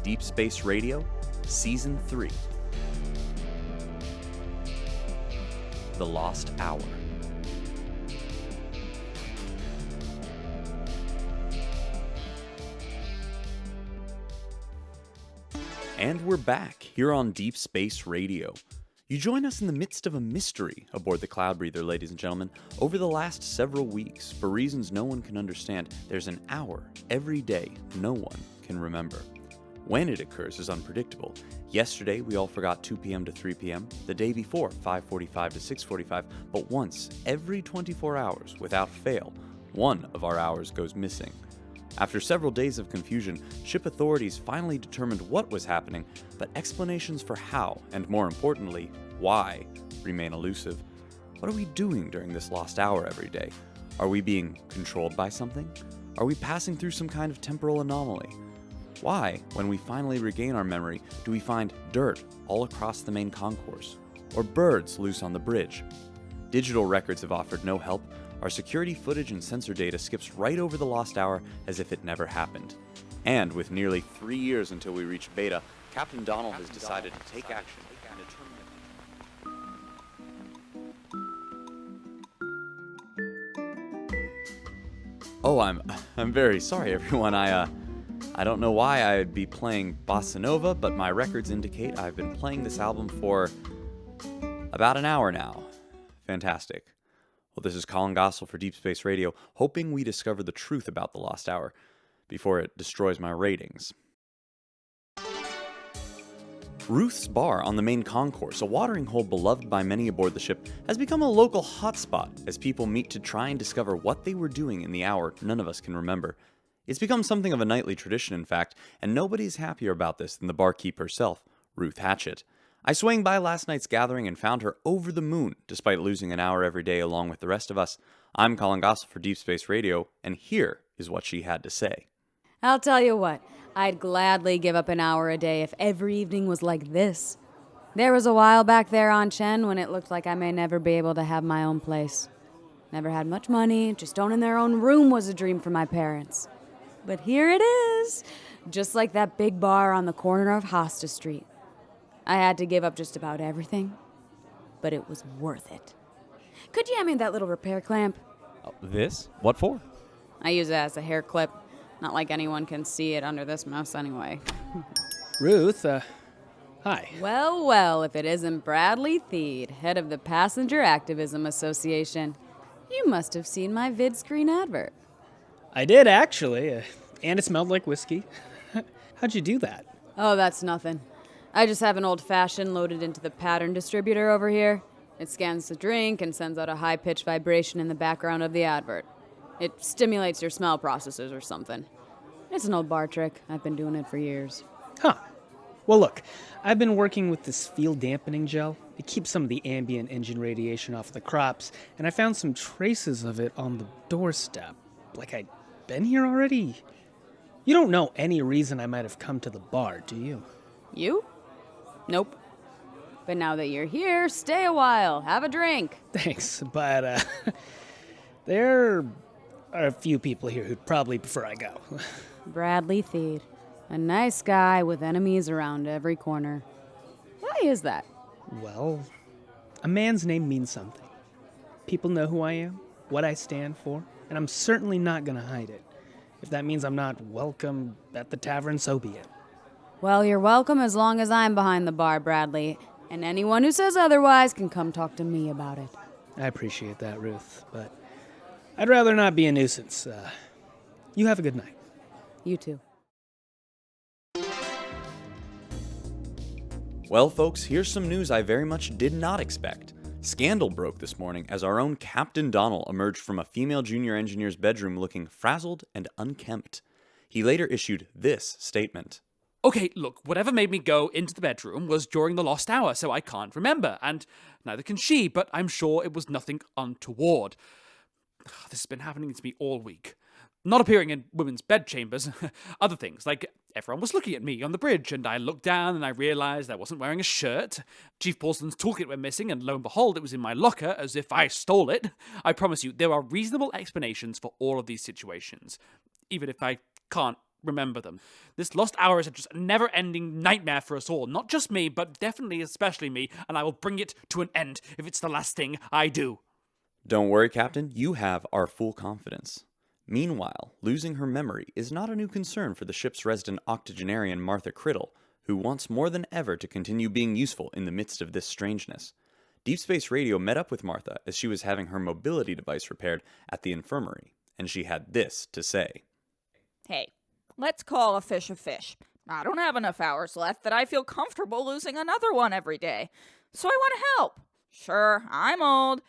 Deep Space Radio, Season 3. The Lost Hour. And we're back, here on Deep Space Radio. You join us in the midst of a mystery aboard the Cloudbreather, ladies and gentlemen. Over the last several weeks, for reasons no one can understand, there's an hour every day no one can remember. When it occurs is unpredictable. Yesterday, we all forgot 2 p.m. to 3 p.m., the day before, 5:45 to 6:45, but once every 24 hours, without fail, one of our hours goes missing. After several days of confusion, ship authorities finally determined what was happening, but explanations for how, and more importantly, why, remain elusive. What are we doing during this lost hour every day? Are we being controlled by something? Are we passing through some kind of temporal anomaly? Why, when we finally regain our memory, do we find dirt all across the main concourse? Or birds loose on the bridge? Digital records have offered no help. Our security footage and sensor data skips right over the lost hour as if it never happened. And with nearly 3 years until we reach beta, Captain Donnell has decided to take action and determine. Oh, I'm very sorry, everyone. I don't know why I'd be playing Bossa Nova, but my records indicate I've been playing this album for about an hour now. Fantastic. Well, this is Collin Gossel for Deep Space Radio, hoping we discover the truth about the Lost Hour before it destroys my ratings. Ruth's Bar on the main concourse, a watering hole beloved by many aboard the ship, has become a local hotspot as people meet to try and discover what they were doing in the hour none of us can remember. It's become something of a nightly tradition, in fact, and nobody's happier about this than the barkeep herself, Ruth Hatchett. I swung by last night's gathering and found her over the moon, despite losing an hour every day along with the rest of us. I'm Collin Gossel for Deep Space Radio, and here is what she had to say. I'll tell you what, I'd gladly give up an hour a day if every evening was like this. There was a while back there on Chen when it looked like I may never be able to have my own place. Never had much money, just owning their own room was a dream for my parents. But here it is, just like that big bar on the corner of Hosta Street. I had to give up just about everything, but it was worth it. Could you hand me that little repair clamp? Oh, this? What for? I use it as a hair clip. Not like anyone can see it under this mess anyway. Ruth, hi. Well, if it isn't Bradley Theed, head of the Passenger Activism Association. You must have seen my vid screen advert. I did, actually, and it smelled like whiskey. How'd you do that? Oh, that's nothing. I just have an old-fashioned loaded into the pattern distributor over here. It scans the drink and sends out a high-pitched vibration in the background of the advert. It stimulates your smell processes or something. It's an old bar trick. I've been doing it for years. Huh. Well, look, I've been working with this field dampening gel. It keeps some of the ambient engine radiation off of the crops, and I found some traces of it on the doorstep. Like I'd been here already? You don't know any reason I might have come to the bar, do you? You? Nope. But now that you're here, stay a while. Have a drink. Thanks, but there are a few people here who'd probably prefer I go. Bradley Theed. A nice guy with enemies around every corner. Why is that? Well, a man's name means something. People know who I am, what I stand for, and I'm certainly not going to hide it. If that means I'm not welcome at the tavern, so be it. Well, you're welcome as long as I'm behind the bar, Bradley. And anyone who says otherwise can come talk to me about it. I appreciate that, Ruth, but I'd rather not be a nuisance. You have a good night. You too. Well, folks, here's some news I very much did not expect. Scandal broke this morning as our own Captain Donnell emerged from a female junior engineer's bedroom looking frazzled and unkempt. He later issued this statement. Okay, look, whatever made me go into the bedroom was during the lost hour, so I can't remember, and neither can she, but I'm sure it was nothing untoward. This has been happening to me all week. Not appearing in women's bedchambers, other things, like everyone was looking at me on the bridge, and I looked down and I realized I wasn't wearing a shirt. Chief Paulson's toolkit went missing, and lo and behold, it was in my locker, as if I stole it. I promise you, there are reasonable explanations for all of these situations, even if I can't remember them. This lost hour is just a never-ending nightmare for us all. Not just me, but definitely especially me, and I will bring it to an end if it's the last thing I do. Don't worry, Captain. You have our full confidence. Meanwhile, losing her memory is not a new concern for the ship's resident octogenarian Martha Crittle, who wants more than ever to continue being useful in the midst of this strangeness. Deep Space Radio met up with Martha as she was having her mobility device repaired at the infirmary, and she had this to say. Hey, let's call a fish a fish. I don't have enough hours left that I feel comfortable losing another one every day. So I want to help. Sure, I'm old,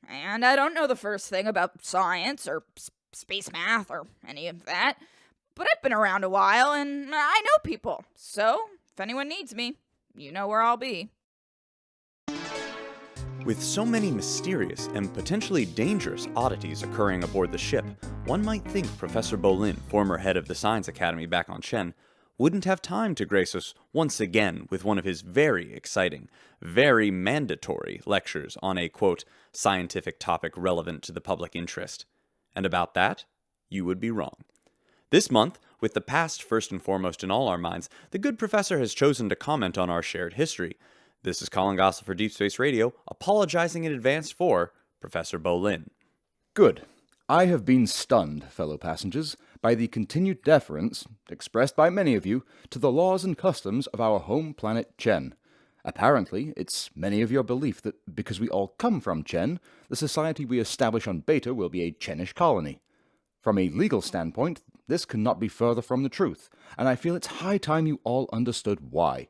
and I don't know the first thing about science or space math or any of that. But I've been around a while, and I know people. So, if anyone needs me, you know where I'll be. With so many mysterious and potentially dangerous oddities occurring aboard the ship, one might think Professor Bolin, former head of the Science Academy back on Chen, wouldn't have time to grace us once again with one of his very exciting, very mandatory lectures on a, quote, scientific topic relevant to the public interest. And about that, you would be wrong. This month, with the past first and foremost in all our minds, the good professor has chosen to comment on our shared history. This is Collin Gossel for Deep Space Radio, apologizing in advance for Professor Bolin. Good. I have been stunned, fellow passengers, by the continued deference, expressed by many of you, to the laws and customs of our home planet Chen. Apparently, it's many of your belief that because we all come from Chen, the society we establish on Beta will be a Chenish colony. From a legal standpoint, this cannot be further from the truth, and I feel it's high time you all understood why.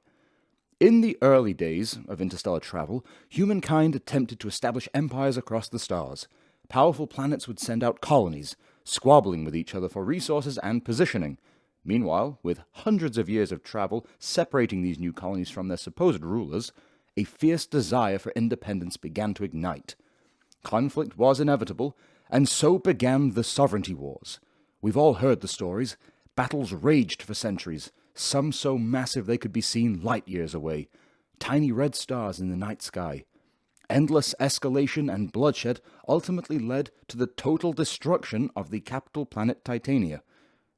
In the early days of interstellar travel, humankind attempted to establish empires across the stars. Powerful planets would send out colonies, squabbling with each other for resources and positioning. Meanwhile, with hundreds of years of travel separating these new colonies from their supposed rulers, a fierce desire for independence began to ignite. Conflict was inevitable, and so began the sovereignty wars. We've all heard the stories. Battles raged for centuries, some so massive they could be seen light years away. Tiny red stars in the night sky. Endless escalation and bloodshed ultimately led to the total destruction of the capital planet Titania.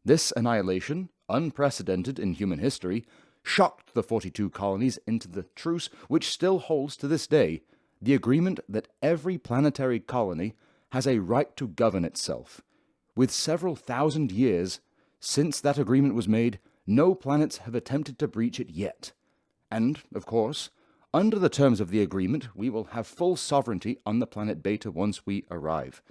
This annihilation, unprecedented in human history, shocked the 42 colonies into the truce which still holds to this day, the agreement that every planetary colony has a right to govern itself. With several thousand years since that agreement was made, no planets have attempted to breach it yet. And, of course, under the terms of the agreement, we will have full sovereignty on the planet Beta once we arrive.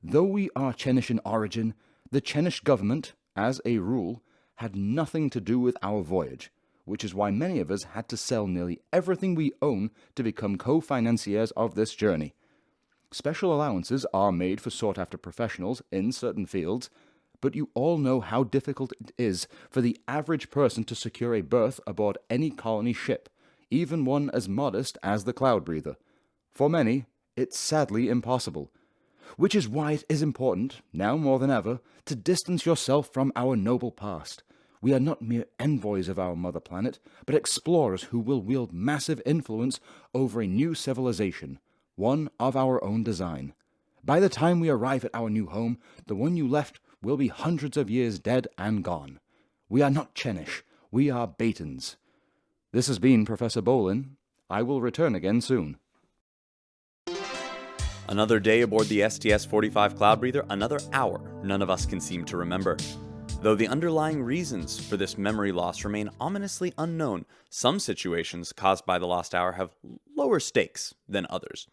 Though we are Chenish in origin, the Chenish government, as a rule, had nothing to do with our voyage, which is why many of us had to sell nearly everything we own to become co-financiers of this journey. Special allowances are made for sought-after professionals in certain fields, but you all know how difficult it is for the average person to secure a berth aboard any colony ship, even one as modest as the Cloudbreather. For many, it's sadly impossible. Which is why it is important, now more than ever, to distance yourself from our noble past. We are not mere envoys of our mother planet, but explorers who will wield massive influence over a new civilization, one of our own design. By the time we arrive at our new home, the one you left will be hundreds of years dead and gone. We are not Chenish, we are Betans. This has been Professor Bolin. I will return again soon. Another day aboard the STS-45 Cloudbreather, another hour none of us can seem to remember. Though the underlying reasons for this memory loss remain ominously unknown, some situations caused by the lost hour have lower stakes than others.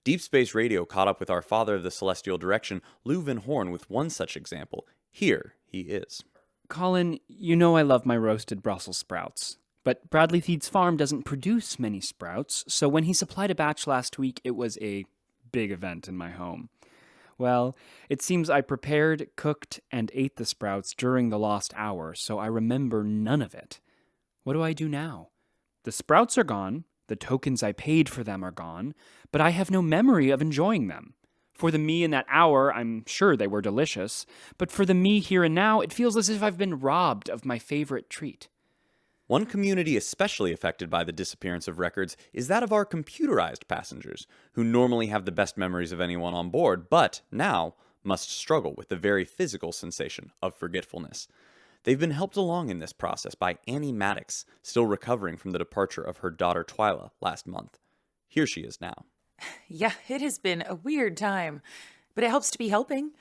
Deep Space Radio caught up with our father of the celestial direction, VanHorne, with one such example. Here he is. Collin, you know I love my roasted Brussels sprouts. But Bradley Theed's farm doesn't produce many sprouts, so when he supplied a batch last week, it was a big event in my home. Well, it seems I prepared, cooked, and ate the sprouts during the lost hour, so I remember none of it. What do I do now? The sprouts are gone, the tokens I paid for them are gone, but I have no memory of enjoying them. For the me in that hour, I'm sure they were delicious, but for the me here and now, it feels as if I've been robbed of my favorite treat. One community especially affected by the disappearance of records is that of our computerized passengers, who normally have the best memories of anyone on board, but now must struggle with the very physical sensation of forgetfulness. They've been helped along in this process by Annie Maddox, still recovering from the departure of her daughter Twyla last month. Here she is now. Yeah, it has been a weird time, but it helps to be helping.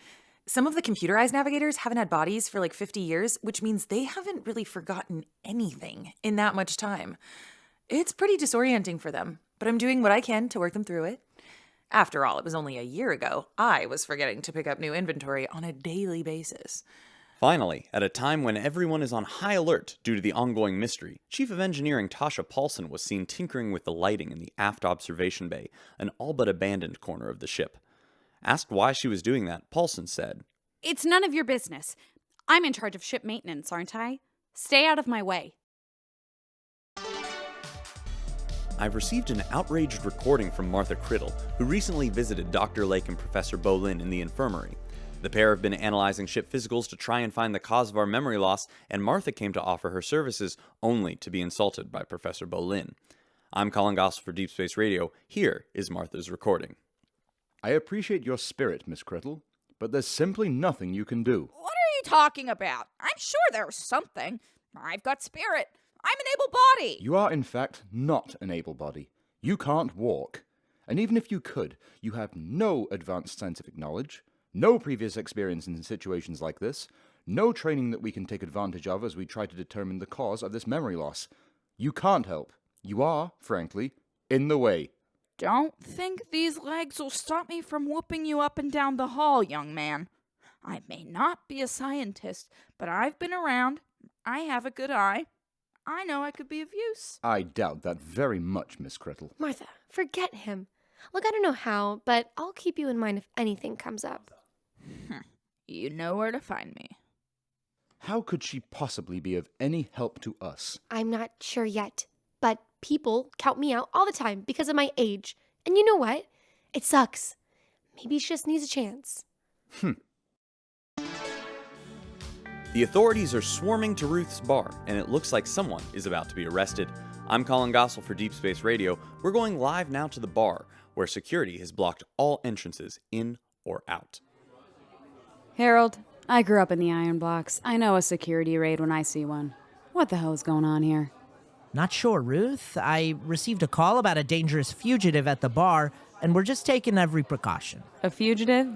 Some of the computerized navigators haven't had bodies for like 50 years, which means they haven't really forgotten anything in that much time. It's pretty disorienting for them, but I'm doing what I can to work them through it. After all, it was only a year ago I was forgetting to pick up new inventory on a daily basis. Finally, at a time when everyone is on high alert due to the ongoing mystery, Chief of Engineering Tasha Paulson was seen tinkering with the lighting in the aft observation bay, an all but abandoned corner of the ship. Asked why she was doing that, Paulson said, "It's none of your business. I'm in charge of ship maintenance, aren't I? Stay out of my way." I've received an outraged recording from Martha Crittle, who recently visited Dr. Lake and Professor Bolin in the infirmary. The pair have been analyzing ship physicals to try and find the cause of our memory loss, and Martha came to offer her services only to be insulted by Professor Bolin. I'm Collin Gossel for Deep Space Radio. Here is Martha's recording. I appreciate your spirit, Miss Crittle, but there's simply nothing you can do. What are you talking about? I'm sure there's something. I've got spirit. I'm an able body. You are, in fact, not an able body. You can't walk. And even if you could, you have no advanced scientific knowledge, no previous experience in situations like this, no training that we can take advantage of as we try to determine the cause of this memory loss. You can't help. You are, frankly, in the way. Don't think these legs will stop me from whooping you up and down the hall, young man. I may not be a scientist, but I've been around. I have a good eye. I know I could be of use. I doubt that very much, Miss Crittle. Martha, forget him. Look, I don't know how, but I'll keep you in mind if anything comes up. You know where to find me. How could she possibly be of any help to us? I'm not sure yet, but people count me out all the time because of my age. And you know what? It sucks. Maybe she just needs a chance. The authorities are swarming to Ruth's bar, and it looks like someone is about to be arrested. I'm Collin Gossel for Deep Space Radio. We're going live now to the bar, where security has blocked all entrances in or out. Herrold, I grew up in the iron blocks. I know a security raid when I see one. What the hell is going on here? Not sure, Ruth. I received a call about a dangerous fugitive at the bar, and we're just taking every precaution. A fugitive?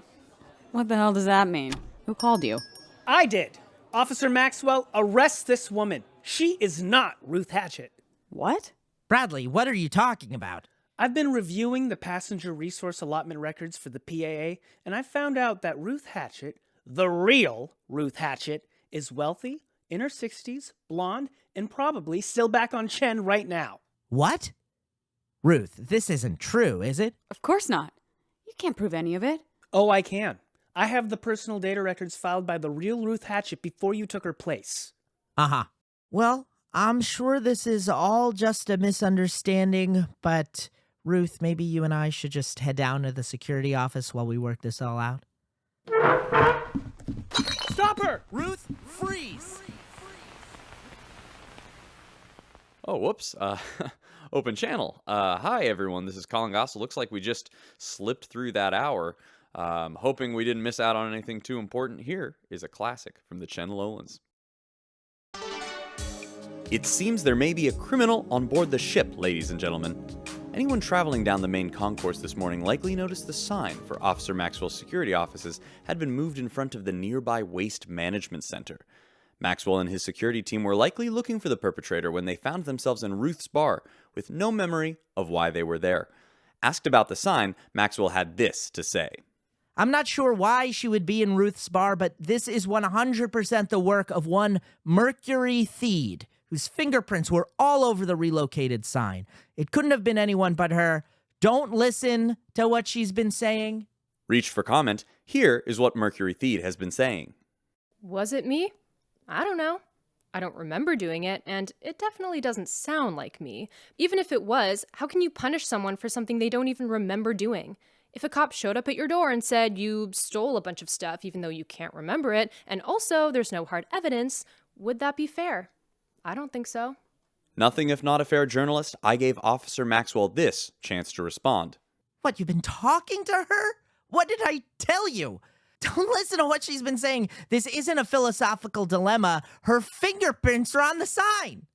What the hell does that mean? Who called you? I did. Officer Maxwell, arrest this woman. She is not Ruth Hatchett. What? Bradley, what are you talking about? I've been reviewing the passenger resource allotment records for the PAA, and I found out that Ruth Hatchett, the real Ruth Hatchett, is wealthy, in her 60s, blonde, and probably still back on Chen right now. What? Ruth, this isn't true, is it? Of course not. You can't prove any of it. Oh, I can. I have the personal data records filed by the real Ruth Hatchett before you took her place. Uh-huh. Well, I'm sure this is all just a misunderstanding, but Ruth, maybe you and I should just head down to the security office while we work this all out. Stop her! Ruth, freeze! Oh, whoops. Open channel. Hi, everyone. This is Collin Gossel. Looks like we just slipped through that hour. Hoping we didn't miss out on anything too important. Here is a classic from the Chen Lowlands. It seems there may be a criminal on board the ship, ladies and gentlemen. Anyone traveling down the main concourse this morning likely noticed the sign for Officer Maxwell's security offices had been moved in front of the nearby Waste Management Center. Maxwell and his security team were likely looking for the perpetrator when they found themselves in Ruth's bar with no memory of why they were there. Asked about the sign, Maxwell had this to say. I'm not sure why she would be in Ruth's bar, but this is 100% the work of one Mercury Theed, whose fingerprints were all over the relocated sign. It couldn't have been anyone but her. Don't listen to what she's been saying. Reached for comment. Here is what Mercury Theed has been saying. Was it me? I don't know. I don't remember doing it, and it definitely doesn't sound like me. Even if it was, how can you punish someone for something they don't even remember doing? If a cop showed up at your door and said you stole a bunch of stuff even though you can't remember it, and also there's no hard evidence, would that be fair? I don't think so. Nothing if not a fair journalist, I gave Officer Maxwell this chance to respond. What, you've been talking to her? What did I tell you? Don't listen to what she's been saying. This isn't a philosophical dilemma. Her fingerprints are on the sign.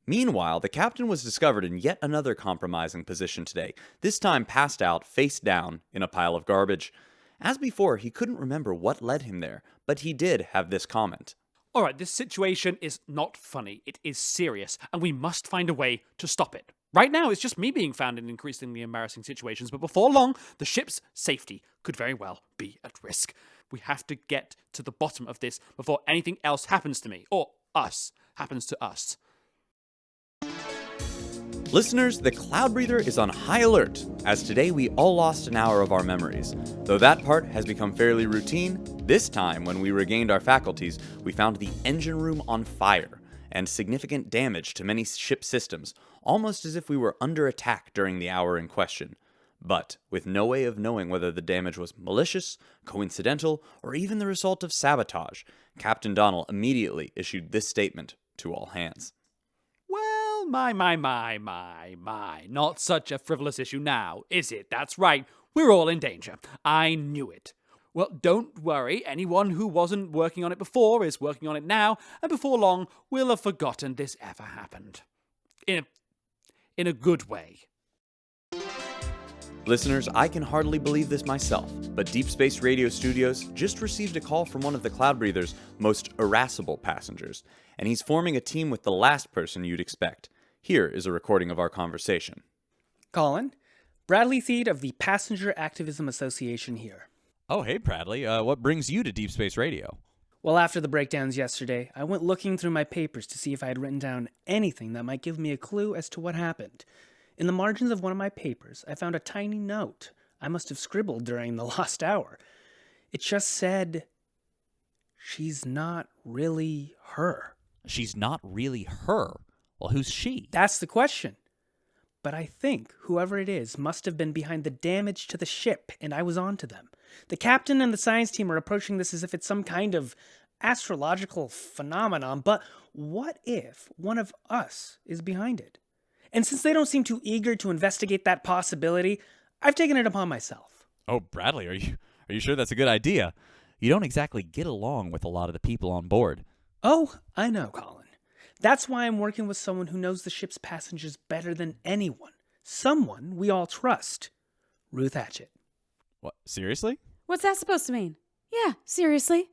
Meanwhile, the captain was discovered in yet another compromising position today, this time passed out, face down, in a pile of garbage. As before, he couldn't remember what led him there, but he did have this comment. All right, this situation is not funny. It is serious, and we must find a way to stop it. Right now, it's just me being found in increasingly embarrassing situations, but before long, the ship's safety could very well be at risk. We have to get to the bottom of this before anything else happens to me, or happens to us. Listeners, the Cloudbreather is on high alert, as today we all lost an hour of our memories. Though that part has become fairly routine, this time when we regained our faculties, we found the engine room on fire, and significant damage to many ship systems, almost as if we were under attack during the hour in question. But with no way of knowing whether the damage was malicious, coincidental, or even the result of sabotage, Captain Donnell immediately issued this statement to all hands. Well, my. Not such a frivolous issue now, is it? That's right. We're all in danger. I knew it. Well, don't worry. Anyone who wasn't working on it before is working on it now, and before long, we'll have forgotten this ever happened. In a good way. Listeners, I can hardly believe this myself, but Deep Space Radio Studios just received a call from one of the Cloudbreather's most irascible passengers, and he's forming a team with the last person you'd expect. Here is a recording of our conversation. Collin, Bradley Theed of the Passenger Activism Association here. Oh, hey, Bradley. What brings you to Deep Space Radio? Well, after the breakdowns yesterday, I went looking through my papers to see if I had written down anything that might give me a clue as to what happened. In the margins of one of my papers, I found a tiny note I must have scribbled during the lost hour. It just said, "She's not really her." She's not really her? Well, who's she? That's the question. But I think whoever it is must have been behind the damage to the ship, and I was on to them. The captain and the science team are approaching this as if it's some kind of astrological phenomenon, but what if one of us is behind it? And since they don't seem too eager to investigate that possibility, I've taken it upon myself. Oh, Bradley, are you sure that's a good idea? You don't exactly get along with a lot of the people on board. Oh, I know, Collin. That's why I'm working with someone who knows the ship's passengers better than anyone. Someone we all trust. Ruth Hatchett. What, seriously? What's that supposed to mean? Yeah, seriously.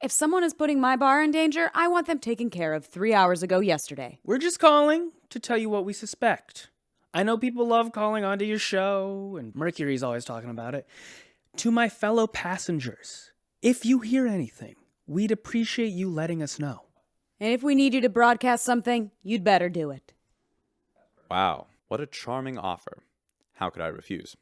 If someone is putting my bar in danger, I want them taken care of 3 hours ago yesterday. We're just calling to tell you what we suspect. I know people love calling onto your show, and Mercury's always talking about it. To my fellow passengers, if you hear anything, we'd appreciate you letting us know. And if we need you to broadcast something, you'd better do it. Wow, what a charming offer. How could I refuse?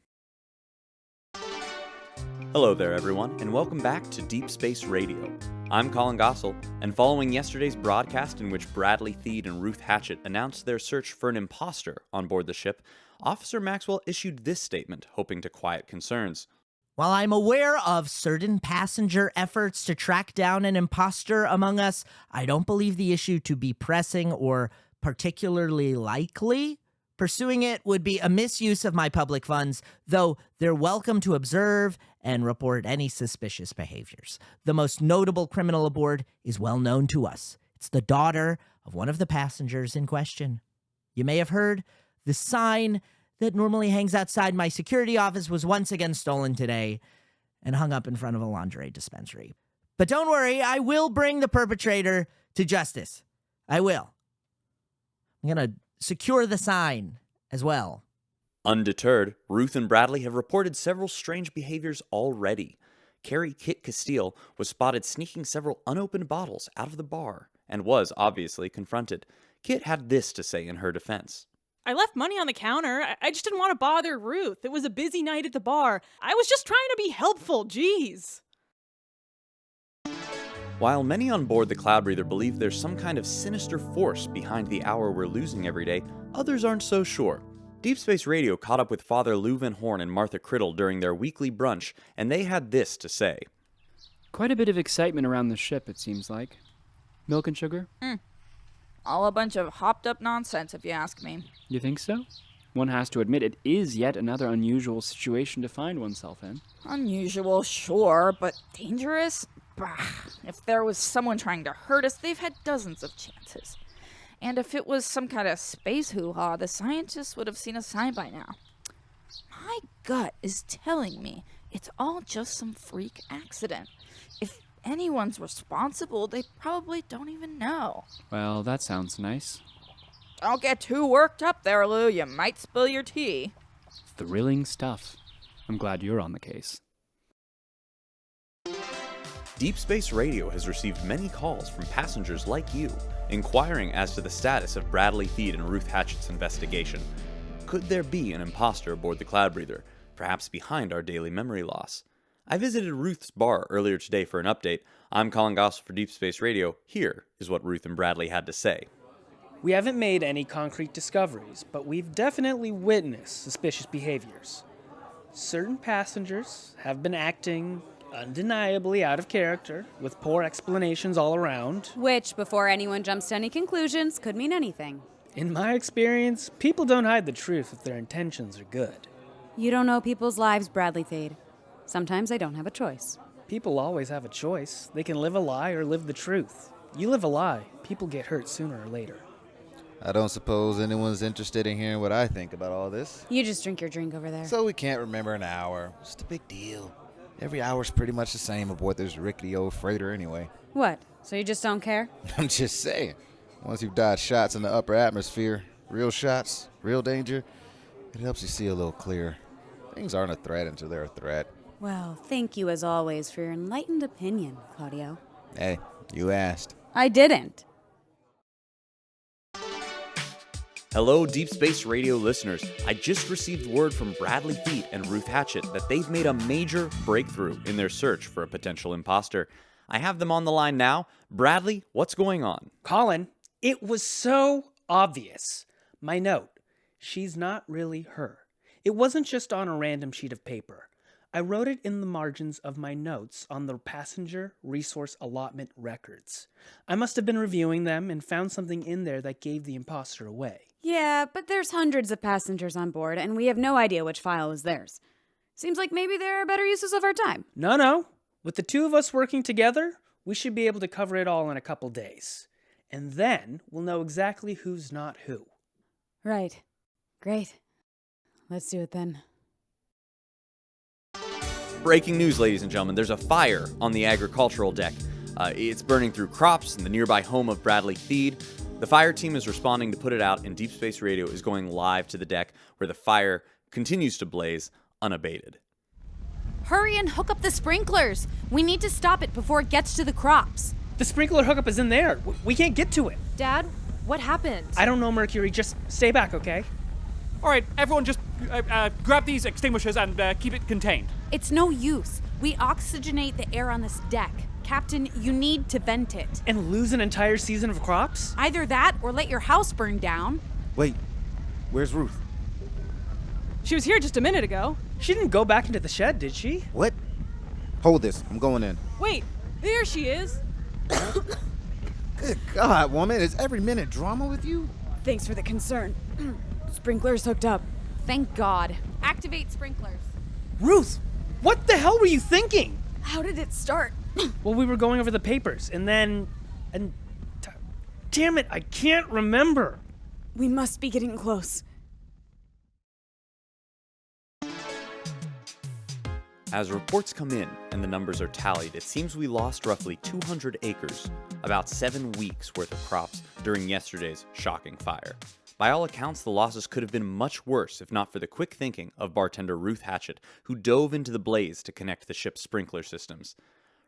Hello there, everyone, and welcome back to Deep Space Radio. I'm Collin Gossel, and following yesterday's broadcast in which Bradley Theed and Ruth Hatchett announced their search for an imposter on board the ship, Officer Maxwell issued this statement, hoping to quiet concerns. While I'm aware of certain passenger efforts to track down an imposter among us, I don't believe the issue to be pressing or particularly likely. Pursuing it would be a misuse of my public funds, though they're welcome to observe and report any suspicious behaviors. The most notable criminal aboard is well known to us. It's the daughter of one of the passengers in question. You may have heard the sign that normally hangs outside my security office was once again stolen today and hung up in front of a lingerie dispensary. But don't worry, I will bring the perpetrator to justice. I will. I'm going to secure the sign as well. Undeterred, Ruth and Bradley have reported several strange behaviors already. Carrie Kit Castile was spotted sneaking several unopened bottles out of the bar and was obviously confronted. Kit had this to say in her defense. I left money on the counter. I just didn't want to bother Ruth. It was a busy night at the bar. I was just trying to be helpful. Jeez. While many on board the Cloudbreather believe there's some kind of sinister force behind the hour we're losing every day, others aren't so sure. Deep Space Radio caught up with Father VanHorne and Martha Crittle during their weekly brunch, and they had this to say. Quite a bit of excitement around the ship, it seems like. Milk and sugar? All a bunch of hopped up nonsense, if you ask me. You think so? One has to admit it is yet another unusual situation to find oneself in. Unusual, sure, but dangerous? Bah. If there was someone trying to hurt us, they've had dozens of chances. And if it was some kind of space hoo-ha, the scientists would have seen a sign by now. My gut is telling me it's all just some freak accident. If anyone's responsible, they probably don't even know. Well, that sounds nice. Don't get too worked up there, Lou. You might spill your tea. Thrilling stuff. I'm glad you're on the case. Deep Space Radio has received many calls from passengers like you, inquiring as to the status of Bradley Theed and Ruth Hatchett's investigation. Could there be an imposter aboard the Cloudbreather, perhaps behind our daily memory loss? I visited Ruth's bar earlier today for an update. I'm Collin Gossel for Deep Space Radio. Here is what Ruth and Bradley had to say. We haven't made any concrete discoveries, but we've definitely witnessed suspicious behaviors. Certain passengers have been acting undeniably out of character, with poor explanations all around. Which, before anyone jumps to any conclusions, could mean anything. In my experience, people don't hide the truth if their intentions are good. You don't know people's lives, Bradley Theed. Sometimes they don't have a choice. People always have a choice. They can live a lie or live the truth. You live a lie, people get hurt sooner or later. I don't suppose anyone's interested in hearing what I think about all this. You just drink your drink over there. So we can't remember an hour. Just a big deal. Every hour's pretty much the same aboard this rickety old freighter anyway. What? So you just don't care? I'm just saying. Once you've dodged shots in the upper atmosphere, real shots, real danger, it helps you see a little clearer. Things aren't a threat until they're a threat. Well, thank you as always for your enlightened opinion, Claudio. Hey, you asked. I didn't. Hello, Deep Space Radio listeners. I just received word from Bradley Theed and Ruth Hatchett that they've made a major breakthrough in their search for a potential imposter. I have them on the line now. Bradley, what's going on? Collin, it was so obvious. My note, she's not really her. It wasn't just on a random sheet of paper. I wrote it in the margins of my notes on the passenger resource allotment records. I must have been reviewing them and found something in there that gave the imposter away. Yeah, but there's hundreds of passengers on board, and we have no idea which file is theirs. Seems like maybe there are better uses of our time. No. With the two of us working together, we should be able to cover it all in a couple days. And then we'll know exactly who's not who. Right. Great. Let's do it then. Breaking news, ladies and gentlemen. There's a fire on the agricultural deck. It's burning through crops in the nearby home of Bradley Theed. The fire team is responding to put it out, and Deep Space Radio is going live to the deck where the fire continues to blaze unabated. Hurry and hook up the sprinklers. We need to stop it before it gets to the crops. The sprinkler hookup is in there. We can't get to it. Dad, what happened? I don't know, Mercury. Just stay back, okay? All right, everyone just grab these extinguishers and keep it contained. It's no use. We oxygenate the air on this deck. Captain, you need to vent it. And lose an entire season of crops? Either that or let your house burn down. Wait, where's Ruth? She was here just a minute ago. She didn't go back into the shed, did she? What? Hold this, I'm going in. Wait, there she is. Good God, woman, is every minute drama with you? Thanks for the concern. Sprinklers hooked up. Thank God. Activate sprinklers. Ruth, what the hell were you thinking? How did it start? Well, we were going over the papers, and then... damn it, I can't remember. We must be getting close. As reports come in and the numbers are tallied, it seems we lost roughly 200 acres, about 7 weeks worth of crops during yesterday's shocking fire. By all accounts, the losses could have been much worse if not for the quick thinking of bartender Ruth Hatchett, who dove into the blaze to connect the ship's sprinkler systems.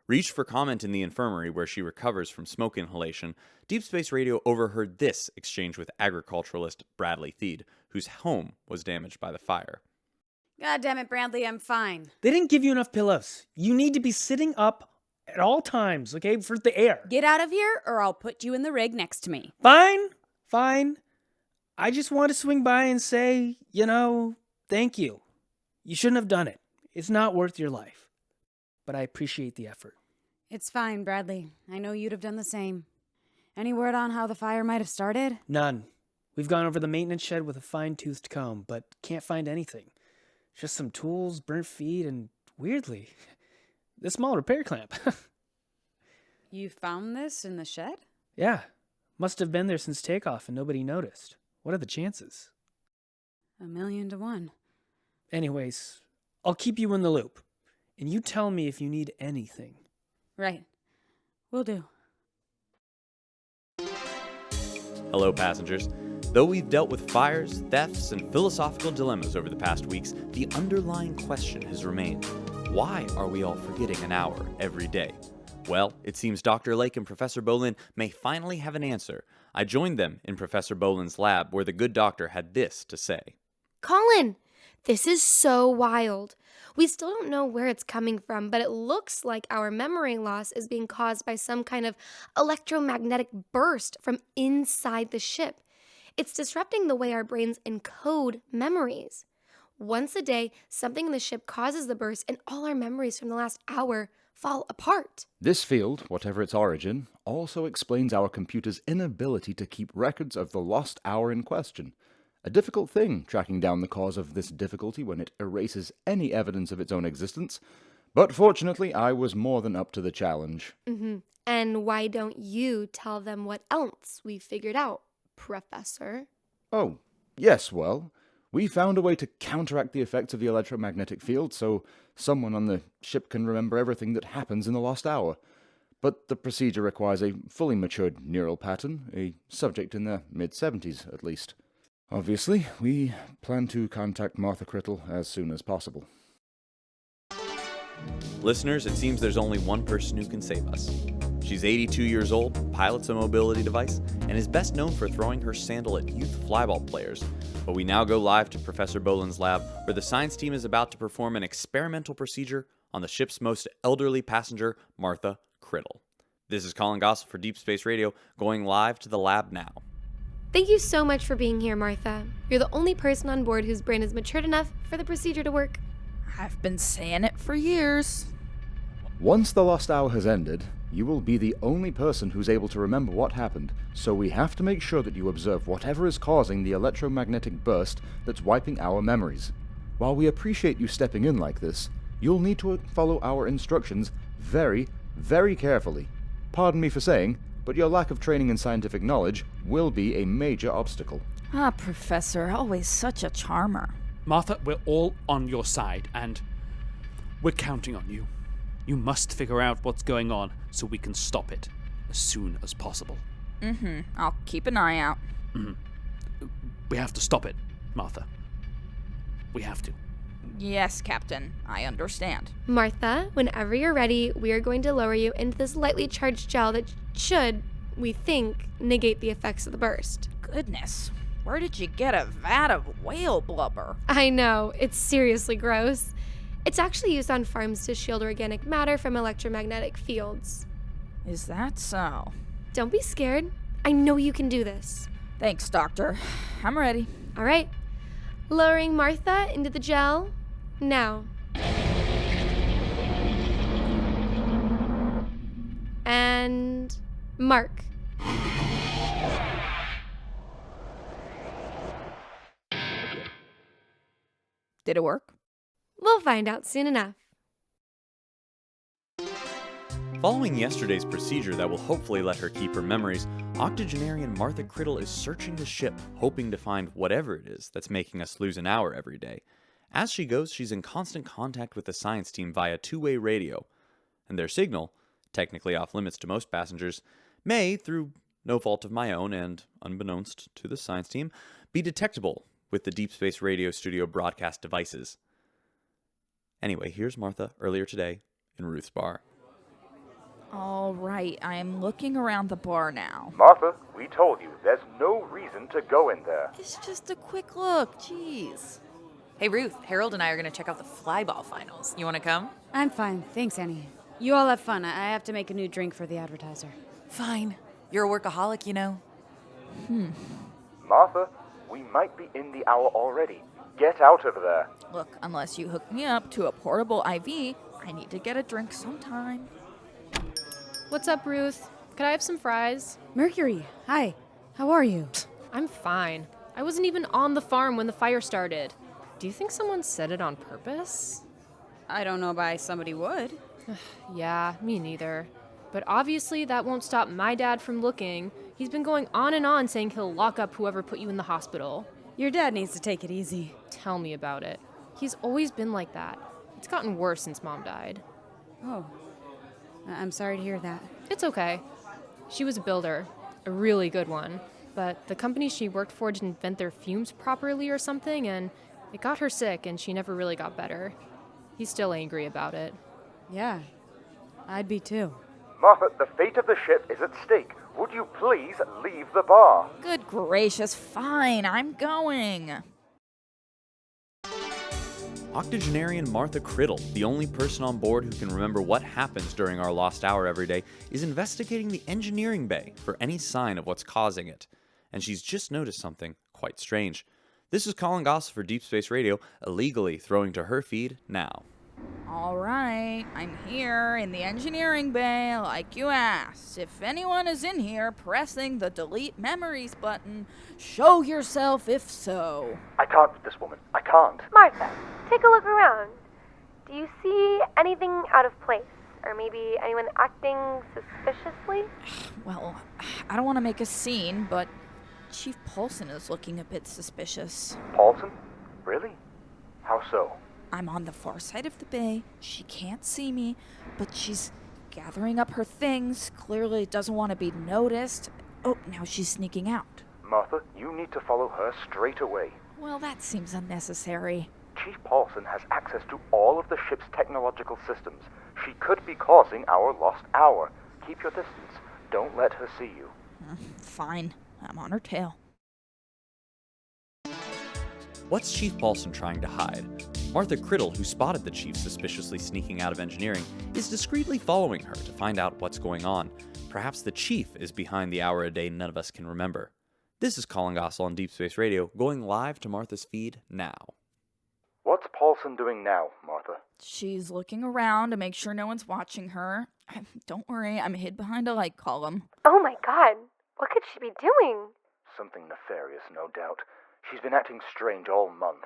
Reached for comment in the infirmary where she recovers from smoke inhalation, Deep Space Radio overheard this exchange with agriculturalist Bradley Theed, whose home was damaged by the fire. God damn it, Bradley, I'm fine. They didn't give you enough pillows. You need to be sitting up at all times, okay, for the air. Get out of here, or I'll put you in the rig next to me. Fine. I just want to swing by and say, thank you. You shouldn't have done it. It's not worth your life. But I appreciate the effort. It's fine, Bradley. I know you'd have done the same. Any word on how the fire might have started? None. We've gone over the maintenance shed with a fine-toothed comb, but can't find anything. Just some tools, burnt feet, and, weirdly, this small repair clamp. You found this in the shed? Yeah, must have been there since takeoff and nobody noticed. What are the chances? 1,000,000 to 1. Anyways, I'll keep you in the loop, and you tell me if you need anything. Right. Will do. Hello, passengers. Though we've dealt with fires, thefts, and philosophical dilemmas over the past weeks, the underlying question has remained: why are we all forgetting an hour every day? Well, it seems Dr. Lake and Professor Bolin may finally have an answer. I joined them in Professor Bolin's lab, where the good doctor had this to say. Collin, this is so wild. We still don't know where it's coming from, but it looks like our memory loss is being caused by some kind of electromagnetic burst from inside the ship. It's disrupting the way our brains encode memories. Once a day, something in the ship causes the burst, and all our memories from the last hour fall apart. This field, whatever its origin, also explains our computer's inability to keep records of the lost hour in question. A difficult thing, tracking down the cause of this difficulty when it erases any evidence of its own existence. But fortunately, I was more than up to the challenge. And why don't you tell them what else we figured out, Professor? Oh, yes, well, we found a way to counteract the effects of the electromagnetic field so someone on the ship can remember everything that happens in the lost hour. But the procedure requires a fully matured neural pattern, a subject in their mid-70s at least. Obviously, we plan to contact Martha Crittle as soon as possible. Listeners, it seems there's only one person who can save us. She's 82 years old, pilots a mobility device, and is best known for throwing her sandal at youth flyball players. But we now go live to Professor Bolin's lab, where the science team is about to perform an experimental procedure on the ship's most elderly passenger, Martha Crittle. This is Collin Gossel for Deep Space Radio, going live to the lab now. Thank you so much for being here, Martha. You're the only person on board whose brain is matured enough for the procedure to work. I've been saying it for years. Once the lost hour has ended, you will be the only person who's able to remember what happened, so we have to make sure that you observe whatever is causing the electromagnetic burst that's wiping our memories. While we appreciate you stepping in like this, you'll need to follow our instructions very, very carefully. Pardon me for saying, but your lack of training and scientific knowledge will be a major obstacle. Professor, always such a charmer. Martha, we're all on your side, and we're counting on you. You must figure out what's going on so we can stop it as soon as possible. I'll keep an eye out. We have to stop it, Martha. We have to. Yes, Captain. I understand. Martha, whenever you're ready, we are going to lower you into this lightly charged gel that should, we think, negate the effects of the burst. Goodness. Where did you get a vat of whale blubber? I know, it's seriously gross. It's actually used on farms to shield organic matter from electromagnetic fields. Is that so? Don't be scared. I know you can do this. Thanks, Doctor. I'm ready. All right. Lowering Martha into the gel. Now. And mark. Did it work? We'll find out soon enough. Following yesterday's procedure that will hopefully let her keep her memories, Octogenarian Martha Crittle is searching the ship, hoping to find whatever it is that's making us lose an hour every day. As she goes, she's in constant contact with the science team via two-way radio, and their signal, technically off limits to most passengers, may, through no fault of my own and unbeknownst to the science team, be detectable with the Deep Space Radio Studio broadcast devices. Anyway, here's Martha earlier today in Ruth's bar. All right, I am looking around the bar now. Martha, we told you, there's no reason to go in there. It's just a quick look, jeez. Hey, Ruth, Herrold and I are going to check out the flyball finals. You want to come? I'm fine, thanks, Annie. You all have fun. I have to make a new drink for the advertiser. Fine. You're a workaholic, you know. Martha, we might be in the hour already. Get out of there. Look, unless you hook me up to a portable IV, I need to get a drink sometime. What's up, Ruth? Could I have some fries? Mercury, hi. How are you? I'm fine. I wasn't even on the farm when the fire started. Do you think someone set it on purpose? I don't know why somebody would. Yeah, me neither. But obviously that won't stop my dad from looking. He's been going on and on saying he'll lock up whoever put you in the hospital. Your dad needs to take it easy. Tell me about it. He's always been like that. It's gotten worse since Mom died. Oh. I'm sorry to hear that. It's okay. She was a builder, a really good one. But the company she worked for didn't vent their fumes properly or something, and it got her sick, and she never really got better. He's still angry about it. Yeah, I'd be too. Martha, the fate of the ship is at stake. Would you please leave the bar? Good gracious, fine, I'm going. Octogenarian Martha Crittle, the only person on board who can remember what happens during our lost hour every day, is investigating the engineering bay for any sign of what's causing it. And she's just noticed something quite strange. This is Collin Gossel for Deep Space Radio, illegally throwing to her feed now. All right, I'm here in the engineering bay like you asked. If anyone is in here pressing the delete memories button, show yourself if so. I can't with this woman. I can't. Martha, take a look around. Do you see anything out of place? Or maybe anyone acting suspiciously? Well, I don't want to make a scene, but Chief Paulson is looking a bit suspicious. Paulson? Really? How so? I'm on the far side of the bay. She can't see me, but she's gathering up her things. Clearly doesn't want to be noticed. Oh, now she's sneaking out. Martha, you need to follow her straight away. Well, that seems unnecessary. Chief Paulson has access to all of the ship's technological systems. She could be causing our lost hour. Keep your distance. Don't let her see you. Fine. I'm on her tail. What's Chief Paulson trying to hide? Martha Crittle, who spotted the chief suspiciously sneaking out of engineering, is discreetly following her to find out what's going on. Perhaps the chief is behind the hour a day none of us can remember. This is Collin Gossel on Deep Space Radio, going live to Martha's feed now. What's Paulson doing now, Martha? She's looking around to make sure no one's watching her. Don't worry, I'm hid behind a light column. Oh my god, what could she be doing? Something nefarious, no doubt. She's been acting strange all month.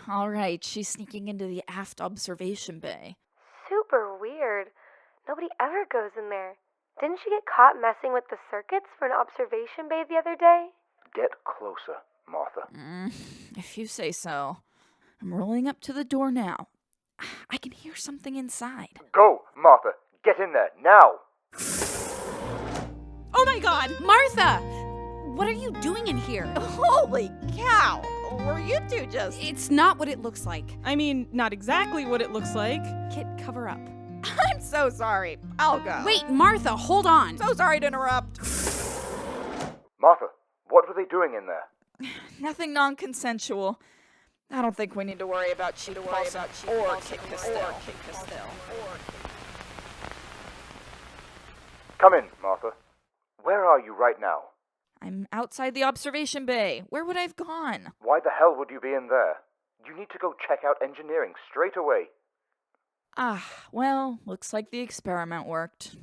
All right, she's sneaking into the aft observation bay. Super weird. Nobody ever goes in there. Didn't she get caught messing with the circuits for an observation bay the other day? Get closer, Martha. If you say so. I'm rolling up to the door now. I can hear something inside. Go, Martha. Get in there, now. Oh my god, Martha! What are you doing in here? Holy cow! Were you two just... It's not what it looks like. I mean, not exactly what it looks like. Kit, cover up. I'm so sorry. I'll go. Wait, Martha, hold on. So sorry to interrupt. Martha, what were they doing in there? Nothing non-consensual. I don't think we need to worry about Chief Paulson or Kit Castell. Come in, Martha. Where are you right now? I'm outside the observation bay. Where would I have gone? Why the hell would you be in there? You need to go check out engineering straight away. Well, looks like the experiment worked.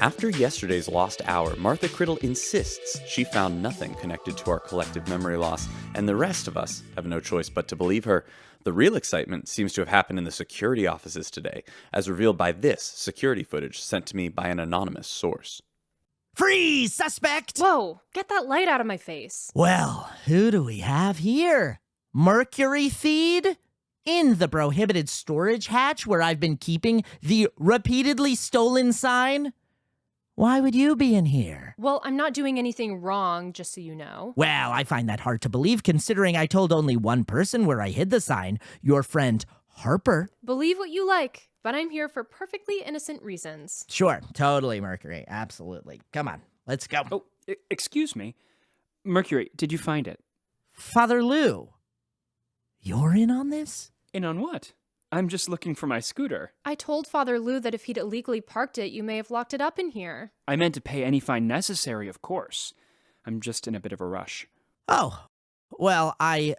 After yesterday's lost hour, Martha Crittle insists she found nothing connected to our collective memory loss, and the rest of us have no choice but to believe her. The real excitement seems to have happened in the security offices today, as revealed by this security footage sent to me by an anonymous source. Freeze, suspect! Whoa, get that light out of my face. Well, who do we have here? Mercury Theed? In the prohibited storage hatch where I've been keeping the repeatedly stolen sign? Why would you be in here? Well, I'm not doing anything wrong, just so you know. Well, I find that hard to believe considering I told only one person where I hid the sign, your friend Harper. Believe what you like, but I'm here for perfectly innocent reasons. Sure, totally, Mercury. Absolutely. Come on, let's go. Oh, excuse me. Mercury, did you find it? Father Lou, you're in on this? In on what? I'm just looking for my scooter. I told Father Lou that if he'd illegally parked it, you may have locked it up in here. I meant to pay any fine necessary, of course. I'm just in a bit of a rush. Oh, well, I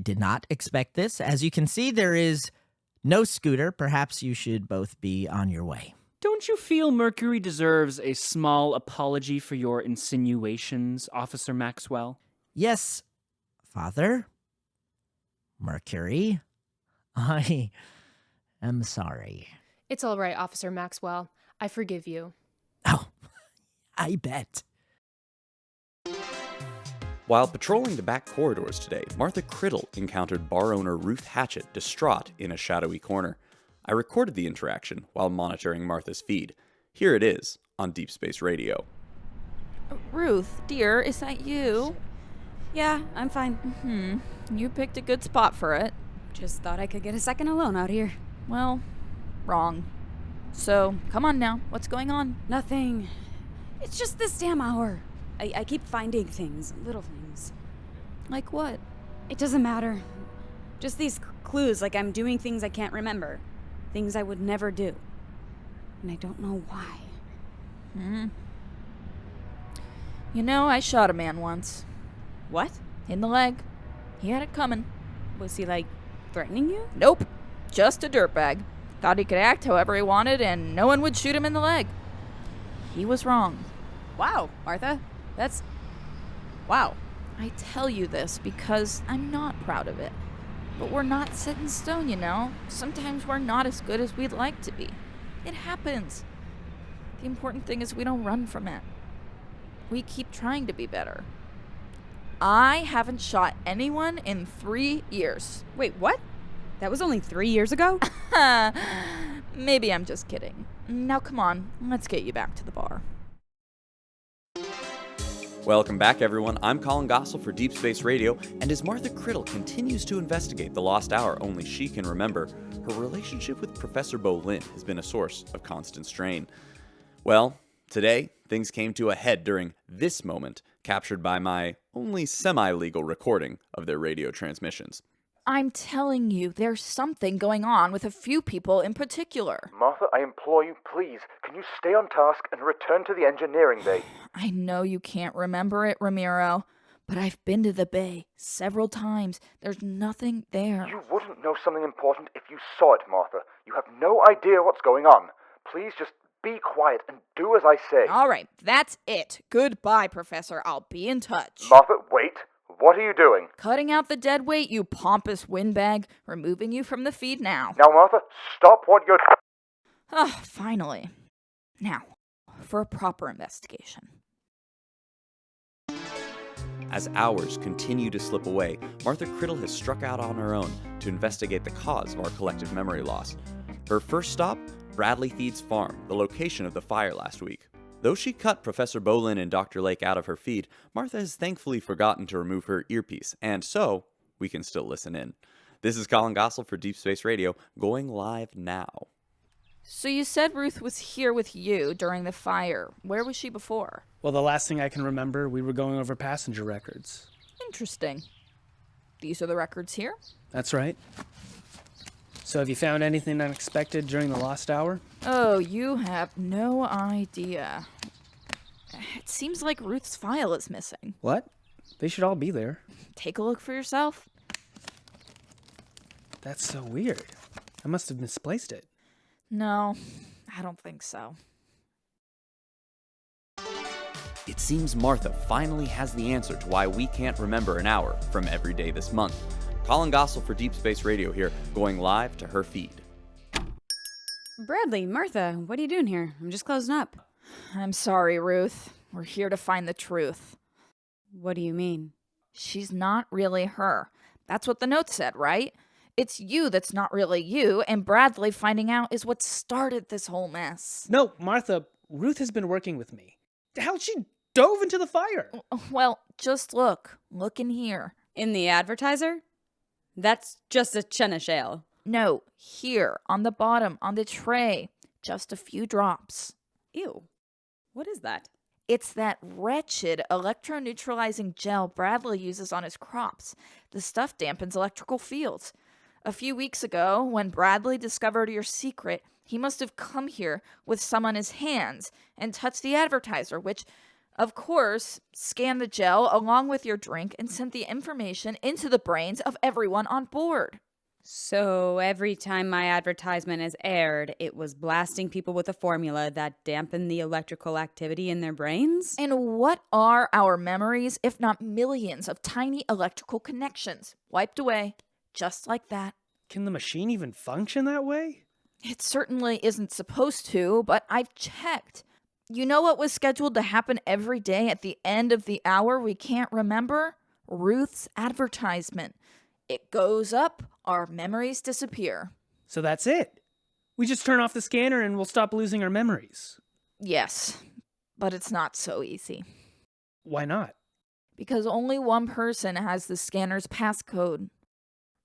did not expect this. As you can see, there is no scooter. Perhaps you should both be on your way. Don't you feel Mercury deserves a small apology for your insinuations, Officer Maxwell? Yes, Father. Mercury. I am sorry. It's all right, Officer Maxwell. I forgive you. Oh, I bet. While patrolling the back corridors today, Martha Crittle encountered bar owner Ruth Hatchett distraught in a shadowy corner. I recorded the interaction while monitoring Martha's feed. Here it is on Deep Space Radio. Ruth, dear, is that you? Yeah, I'm fine. You picked a good spot for it. Just thought I could get a second alone out here. Well, wrong. So, come on now. What's going on? Nothing. It's just this damn hour. I keep finding things, little things. Like what? It doesn't matter. Just these clues, like I'm doing things I can't remember. Things I would never do. And I don't know why. You know, I shot a man once. What? In the leg. He had it coming. Was he, like, threatening you? Nope. Just a dirtbag. Thought he could act however he wanted and no one would shoot him in the leg. He was wrong. Wow, Martha. Wow. I tell you this because I'm not proud of it. But we're not set in stone, you know. Sometimes we're not as good as we'd like to be. It happens. The important thing is we don't run from it. We keep trying to be better. I haven't shot anyone in 3 years. Wait, what? That was only 3 years ago? Maybe I'm just kidding. Now come on, let's get you back to the bar. Welcome back, everyone. I'm Collin Gossel for Deep Space Radio, and as Martha Crittle continues to investigate the lost hour only she can remember, her relationship with Professor Bolin has been a source of constant strain. Well, today, things came to a head during this moment, captured by my only semi-legal recording of their radio transmissions. I'm telling you, there's something going on with a few people in particular. Martha, I implore you, please, can you stay on task and return to the engineering bay? I know you can't remember it, Ramiro, but I've been to the bay several times. There's nothing there. You wouldn't know something important if you saw it, Martha. You have no idea what's going on. Please just be quiet and do as I say. All right, that's it. Goodbye, Professor. I'll be in touch. Martha, wait. What are you doing? Cutting out the dead weight, you pompous windbag. Removing you from the feed now. Now, Martha, stop what you're... Ah, finally. Now, for a proper investigation. As hours continue to slip away, Martha Crittle has struck out on her own to investigate the cause of our collective memory loss. Her first stop, Bradley Theed's farm, the location of the fire last week. Though she cut Professor Bolin and Dr. Lake out of her feed, Martha has thankfully forgotten to remove her earpiece, and so we can still listen in. This is Collin Gossel for Deep Space Radio, going live now. So you said Ruth was here with you during the fire. Where was she before? Well, the last thing I can remember, we were going over passenger records. Interesting. These are the records here? That's right. So have you found anything unexpected during the lost hour? Oh, you have no idea. It seems like Ruth's file is missing. What? They should all be there. Take a look for yourself. That's so weird. I must have misplaced it. No, I don't think so. It seems Martha finally has the answer to why we can't remember an hour from every day this month. Collin Gossel for Deep Space Radio here, going live to her feed. Bradley, Martha, what are you doing here? I'm just closing up. I'm sorry, Ruth. We're here to find the truth. What do you mean? She's not really her. That's what the note said, right? It's you that's not really you, and Bradley finding out is what started this whole mess. No, Martha, Ruth has been working with me. How she dove into the fire? Well, just look. Look in here. In the advertiser? That's just a Chena shale. No, here, on the bottom, on the tray. Just a few drops. Ew. What is that? It's that wretched electroneutralizing gel Bradley uses on his crops. The stuff dampens electrical fields. A few weeks ago, when Bradley discovered your secret, he must have come here with some on his hands and touched the advertiser, which, of course, scanned the gel along with your drink and sent the information into the brains of everyone on board. So every time my advertisement is aired, it was blasting people with a formula that dampened the electrical activity in their brains? And what are our memories if not millions of tiny electrical connections wiped away just like that? Can the machine even function that way? It certainly isn't supposed to, but I've checked. You know what was scheduled to happen every day at the end of the hour we can't remember? Ruth's advertisement. It goes up, our memories disappear. So that's it. We just turn off the scanner and we'll stop losing our memories. Yes, but it's not so easy. Why not? Because only one person has the scanner's passcode.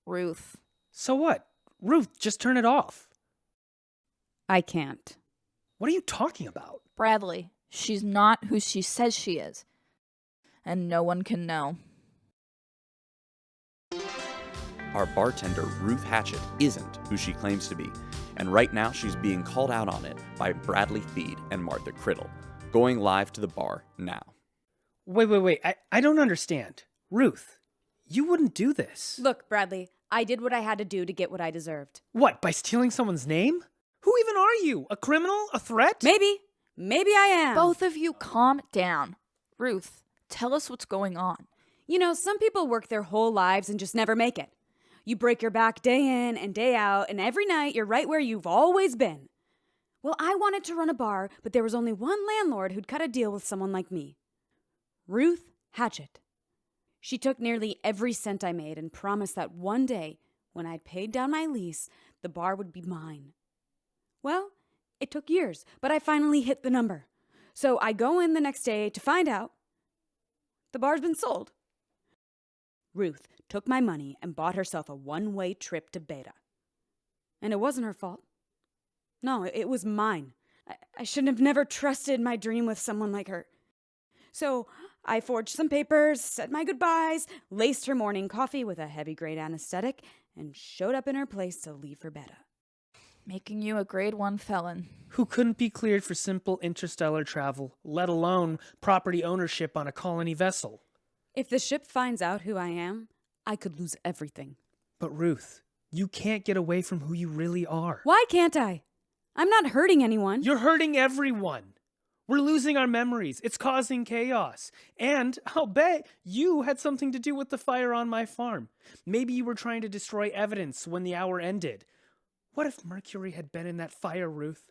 Ruth. So what? Ruth, just turn it off. I can't. What are you talking about? Bradley, she's not who she says she is. And no one can know. Our bartender, Ruth Hatchett, isn't who she claims to be, and right now she's being called out on it by Bradley Theed and Martha Crittle, going live to the bar now. Wait. I don't understand. Ruth, you wouldn't do this. Look, Bradley, I did what I had to do to get what I deserved. What, by stealing someone's name? Who even are you? A criminal? A threat? Maybe I am. Both of you calm down. Ruth, tell us what's going on. You know, some people work their whole lives and just never make it. You break your back day in and day out, and every night you're right where you've always been. Well, I wanted to run a bar, but there was only one landlord who'd cut a deal with someone like me. Ruth Hatchett. She took nearly every cent I made and promised that one day, when I'd paid down my lease, the bar would be mine. Well, it took years, but I finally hit the number. So I go in the next day to find out the bar's been sold. Ruth took my money and bought herself a one-way trip to Beta. And it wasn't her fault. No, it was mine. I shouldn't have never trusted my dream with someone like her. So I forged some papers, said my goodbyes, laced her morning coffee with a heavy-grade anesthetic, and showed up in her place to leave for Beta. Making you a grade 1 felon. Who couldn't be cleared for simple interstellar travel, let alone property ownership on a colony vessel. If the ship finds out who I am, I could lose everything. But Ruth, you can't get away from who you really are. Why can't I? I'm not hurting anyone. You're hurting everyone. We're losing our memories. It's causing chaos. And I'll bet you had something to do with the fire on my farm. Maybe you were trying to destroy evidence when the hour ended. What if Mercury had been in that fire, Ruth?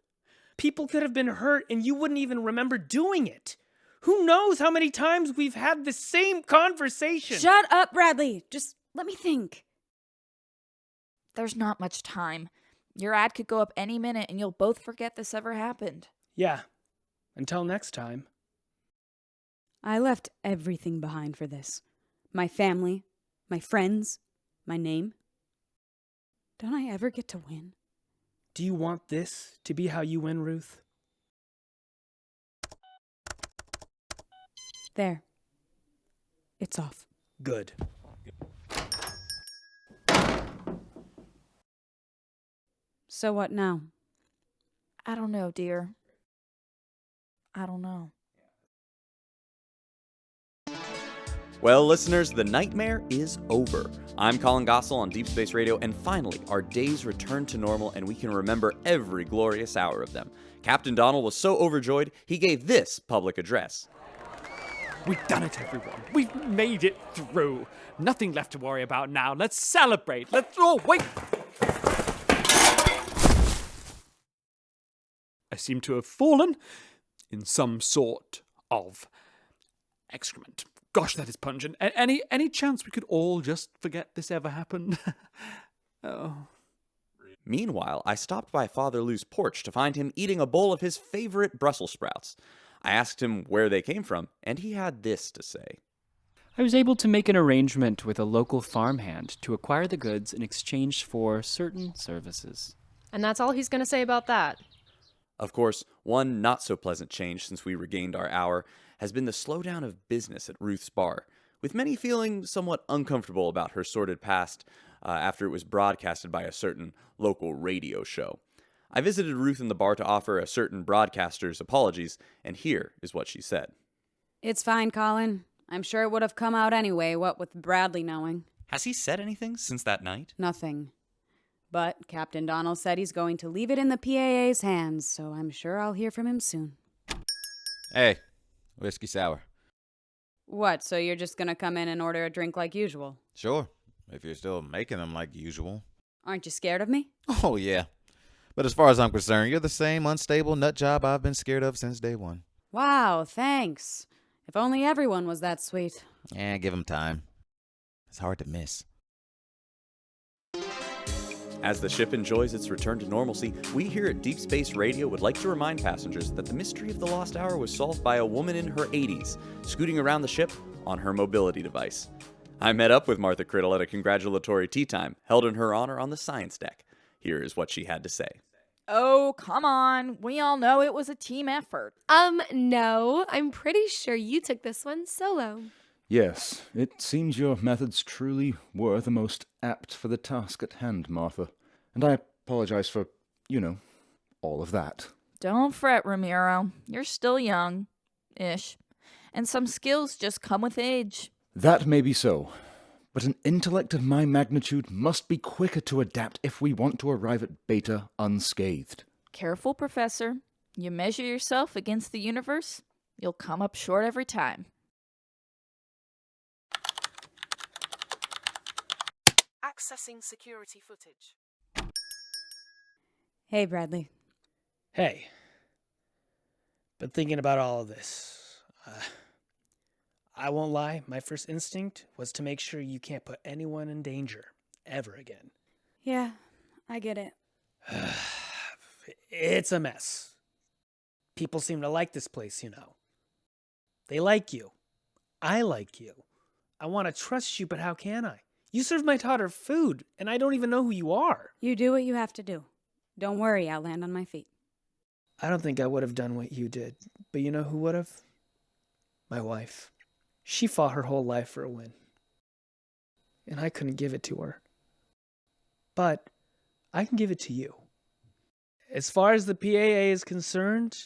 People could have been hurt and you wouldn't even remember doing it. Who knows how many times we've had the same conversation? Shut up, Bradley. Just let me think. There's not much time. Your ad could go up any minute and you'll both forget this ever happened. Yeah. Until next time. I left everything behind for this. My family, my friends, my name. Don't I ever get to win? Do you want this to be how you win, Ruth? There. It's off. Good. So what now? I don't know, dear. I don't know. Well, listeners, the nightmare is over. I'm Collin Gossel on Deep Space Radio, and finally, our days return to normal and we can remember every glorious hour of them. Captain Donnell was so overjoyed, he gave this public address. We've done it, everyone. We've made it through. Nothing left to worry about now. Let's celebrate. Oh, wait. I seem to have fallen in some sort of excrement. Gosh, that is pungent. Any chance we could all just forget this ever happened? Oh. Meanwhile, I stopped by Father Lou's porch to find him eating a bowl of his favorite Brussels sprouts. I asked him where they came from, and he had this to say. I was able to make an arrangement with a local farmhand to acquire the goods in exchange for certain services. And that's all he's going to say about that. Of course, one not-so-pleasant change since we regained our hour has been the slowdown of business at Ruth's bar, with many feeling somewhat uncomfortable about her sordid past after it was broadcasted by a certain local radio show. I visited Ruth in the bar to offer a certain broadcaster's apologies, and here is what she said. It's fine, Collin. I'm sure it would have come out anyway, what with Bradley knowing. Has he said anything since that night? Nothing. But Captain Donnell said he's going to leave it in the PAA's hands, so I'm sure I'll hear from him soon. Hey, whiskey sour. What, so you're just gonna come in and order a drink like usual? Sure, if you're still making them like usual. Aren't you scared of me? Oh, yeah. But as far as I'm concerned, you're the same unstable nut job I've been scared of since day one. Wow, thanks. If only everyone was that sweet. Yeah, give him time. It's hard to miss. As the ship enjoys its return to normalcy, we here at Deep Space Radio would like to remind passengers that the mystery of the lost hour was solved by a woman in her 80s, scooting around the ship on her mobility device. I met up with Martha Crittle at a congratulatory tea time held in her honor on the science deck. Here is what she had to say. Oh, come on. We all know it was a team effort. No. I'm pretty sure you took this one solo. Yes, it seems your methods truly were the most apt for the task at hand, Martha. And I apologize for, all of that. Don't fret, Ramiro. You're still young-ish. And some skills just come with age. That may be so, but an intellect of my magnitude must be quicker to adapt if we want to arrive at Beta unscathed. Careful, Professor. You measure yourself against the universe, you'll come up short every time. Accessing security footage. Hey, Bradley. Hey. Been thinking about all of this. I won't lie, my first instinct was to make sure you can't put anyone in danger, ever again. Yeah, I get it. It's a mess. People seem to like this place, They like you. I like you. I want to trust you, but how can I? You served my daughter food, and I don't even know who you are. You do what you have to do. Don't worry, I'll land on my feet. I don't think I would have done what you did, but you know who would have? My wife. She fought her whole life for a win. And I couldn't give it to her. But I can give it to you. As far as the PAA is concerned,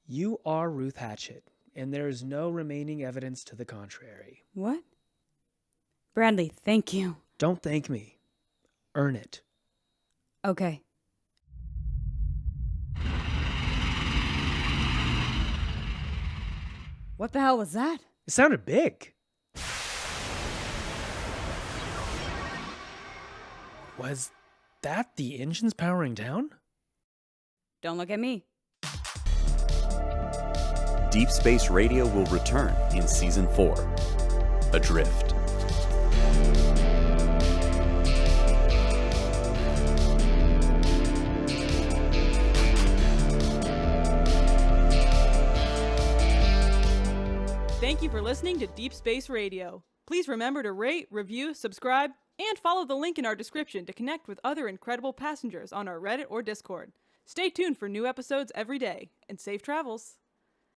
you are Ruth Hatchett, and there is no remaining evidence to the contrary. What? Bradley, thank you. Don't thank me. Earn it. Okay. What the hell was that? It sounded big. Was that the engines powering down? Don't look at me. Deep Space Radio will return in Season 4. Adrift. Thank you for listening to Deep Space Radio. Please remember to rate, review, subscribe, and follow the link in our description to connect with other incredible passengers on our Reddit or Discord. Stay tuned for new episodes every day, and safe travels.